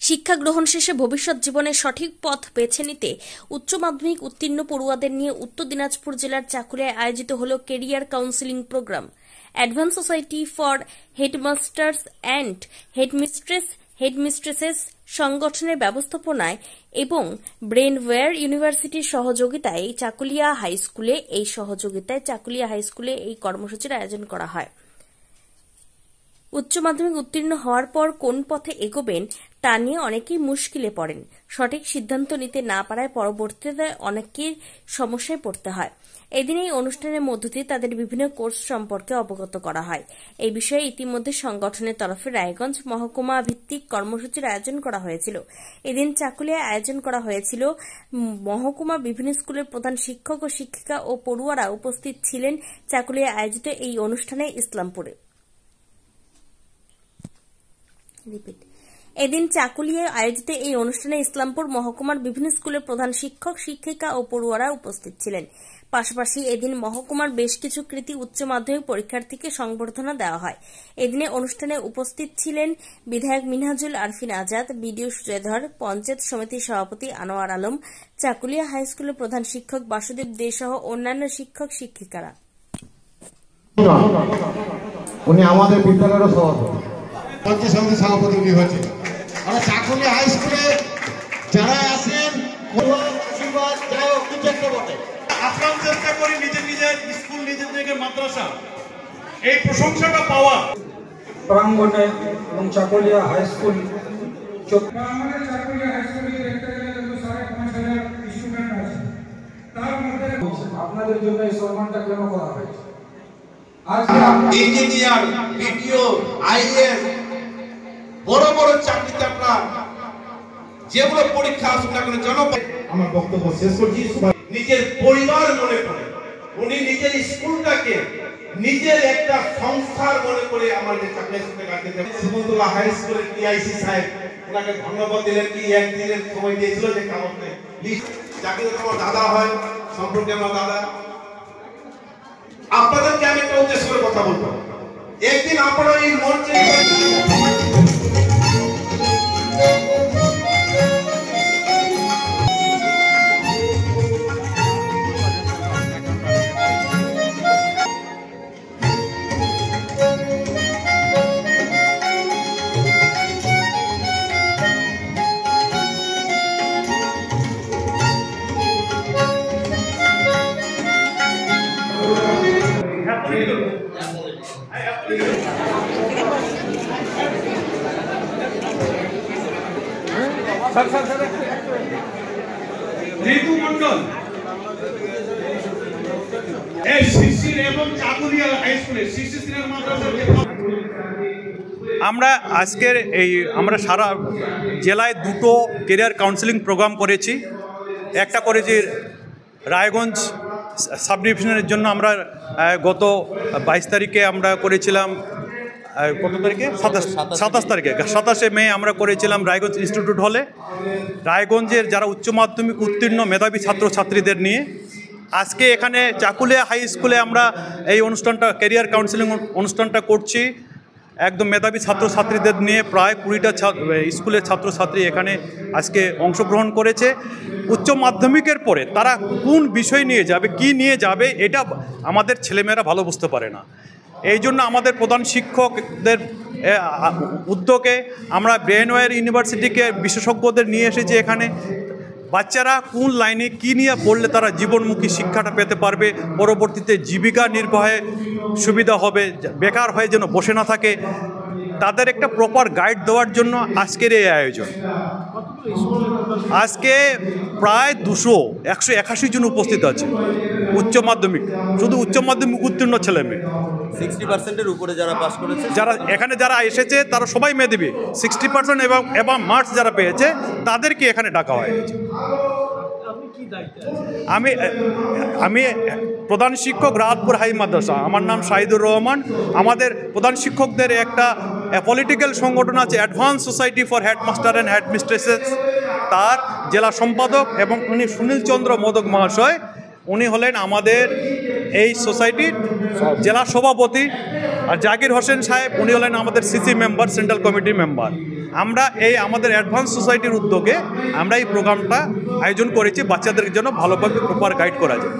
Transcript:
শিক্ষা গ্রহণ শেষে ভবিষ্যৎ জীবনের সঠিক পথ বেছে নিতে উচ্চ মাধ্যমিক উত্তীর্ণ পড়ুয়াদের নিয়ে উত্তর দিনাজপুর জেলার চাকুলিয়ায় আয়োজিত হল career counselling programme. Advance society for headmasters and headmistresses সংগঠনের ব্যবস্থাপনায় এবং ব্রেনওয়্যার ইউনিভার্সিটির সহযোগিতায় চাকুলিয়া হাই স্কুলে এই কর্মসূচির আয়োজন করা হয়। উচ্চ মাধ্যমিক উত্তীর্ণ হওয়ার পর কোন পথে এগোবেন তা নিয়ে অনেকেই মুশকিলে পড়েন। সঠিক সিদ্ধান্ত নিতে না পারায় পরবর্তীতে অনেকের সমস্যায় পড়তে হয়। এদিন এই অনুষ্ঠানের মধ্য দিয়ে তাদের বিভিন্ন কোর্স সম্পর্কে অবগত করা হয়। এই বিষয়ে ইতিমধ্যে সংগঠনের তরফে রায়গঞ্জ মহকুমা ভিত্তিক কর্মসূচির আয়োজন করা হয়েছিল। এদিন চাকুলিয়ায় আয়োজন করা হয়েছিল। মহকুমা বিভিন্ন স্কুলের প্রধান শিক্ষক ও শিক্ষিকা ও পড়ুয়ারা উপস্থিত ছিলেন চাকুলিয়ায় আয়োজিত এই অনুষ্ঠানে। ইসলামপুরে এদিন চাকুলিয়ায় আয়োজিত এই অনুষ্ঠানে ইসলামপুর মহকুমার বিভিন্ন স্কুলের প্রধান শিক্ষক শিক্ষিকা ও পড়ুয়ারা উপস্থিত ছিলেন। পাশাপাশি এদিন মহকুমার বেশ কিছু কৃতি উচ্চ মাধ্যমিক পরীক্ষার্থীকে সংবর্ধনা দেওয়া হয়। এদিনে অনুষ্ঠানে উপস্থিত ছিলেন বিধায়ক মিনহাজুল আরফিন আজাদ, বিডিও সুজয়ধর, পঞ্চায়েত সমিতির সভাপতি আনোয়ার আলম, চাকুলিয়া হাই স্কুলের প্রধান শিক্ষক বাসুদেব দে সহ অন্যান্য শিক্ষক শিক্ষিকারা। উনি আমাদের বিদ্যালয়ের সভাপতি, পঞ্চায়েত সমিতির সভাপতি উনি হয়েছে। আমরা চাকুলিয়া হাই স্কুলে যারা আছেন আপ্রাণ চেষ্টা করি নিজের স্কুল নিজের মাদ্রাসা এই প্রশংসাটা পাওয়া প্রাঙ্গণে এবং চাকুলিয়া হাই স্কুল আপনাদের জন্য এই সম্মানটা কেন করা হয়েছে? ইঞ্জিনিয়ার, বিডিও, আইএএস বড় বড় চাকরিতে আপনার যেগুলো পরীক্ষা আসুন না কেন জনগণ। আমার বক্তব্য শেষ করছি। নিজের পরিবার মনে করে উনি নিজের স্কুলটাকে নিজের একটা সংস্থার মনে করে আমাদের চাকরি শিবন্তলা হাই স্কুলের টিআইসি সাহেব ওনাকে ধন্যবাদ দিলেন কি একদিনের সময় দিয়েছিল যে কাগজে চাকরি আমার দাদা হয় সম্পর্কে আমার দাদা। আপনাদেরকে আমি একটা উদ্দেশ্য করে কথা বলবো। একদিন আপনারা এই মঞ্চে ঋতু মন্ডল এই শিশির এবং চাকুলিয়া হাই স্কুলের শিশির মাদ্রাসার আমরা আজকের আমরা সারা জেলায় দুটো কেরিয়ার কাউন্সেলিং প্রোগ্রাম করেছি। একটা করেছি রায়গঞ্জ সাব ডিভিশনের জন্য। আমরা গত 22 তারিখে আমরা করেছিলাম, কত তারিখে 27 তারিখে 27শে মে আমরা করেছিলাম রায়গঞ্জ ইনস্টিটিউট হলে রায়গঞ্জের যারা উচ্চ মাধ্যমিক উত্তীর্ণ মেধাবী ছাত্রছাত্রীদের নিয়ে। আজকে এখানে চাকুলিয়া হাই স্কুলে আমরা এই অনুষ্ঠানটা কেরিয়ার কাউন্সেলিং অনুষ্ঠানটা করছি। একদম মেধাবী ছাত্রছাত্রীদের নিয়ে প্রায় 20টা স্কুলের ছাত্রছাত্রী এখানে আজকে অংশগ্রহণ করেছে। উচ্চ মাধ্যমিকের পরে তারা কোন বিষয় নিয়ে যাবে, কি নিয়ে যাবে, এটা আমাদের ছেলেমেয়েরা ভালো বুঝতে পারে না। এই জন্য আমাদের প্রধান শিক্ষকদের উদ্যোগে আমরা ব্রেনওয়্যার ইউনিভার্সিটিকে বিশেষজ্ঞদের নিয়ে এসেছি এখানে। বাচ্চারা কোন লাইনে কী নিয়ে পড়লে তারা জীবনমুখী শিক্ষাটা পেতে পারবে, পরবর্তীতে জীবিকা নির্বাহে সুবিধা হবে, বেকার হয়ে যেন বসে না থাকে, তাদের একটা প্রপার গাইড দেওয়ার জন্য আজকের এই আয়োজন। আজকে প্রায় 181 জন উপস্থিত আছে উচ্চ মাধ্যমিক, শুধু উচ্চ মাধ্যমিক উত্তীর্ণ ছেলে মেয়ে। 60%-এর উপরে যারা পাস করেছে, যারা এখানে যারা এসেছে তারা সবাই মেধাবী। 60% এবং মার্কস যারা পেয়েছে তাদেরকে এখানে ডাকা হয়েছে। আমি প্রধান শিক্ষক রাহাতপুর হাই মাদ্রাসা, আমার নাম শাহিদুর রহমান। আমাদের প্রধান শিক্ষকদের একটা পলিটিক্যাল সংগঠন আছে advance society for headmaster and হেডমিস্ট্রেসেস, তার জেলা সম্পাদক এবং উনি সুনীল চন্দ্র মোদক মহাশয়, উনি হলেন আমাদের এই সোসাইটির জেলা সভাপতি। আর জাকির হোসেন সাহেব উনি হলেন আমাদের CC member, central committee member. আমরা এই আমাদের অ্যাডভান্স সোসাইটির উদ্যোগে আমরা এই প্রোগ্রামটা আয়োজন করেছি বাচ্চাদের জন্য ভালোভাবে প্রপার গাইড করা যায়।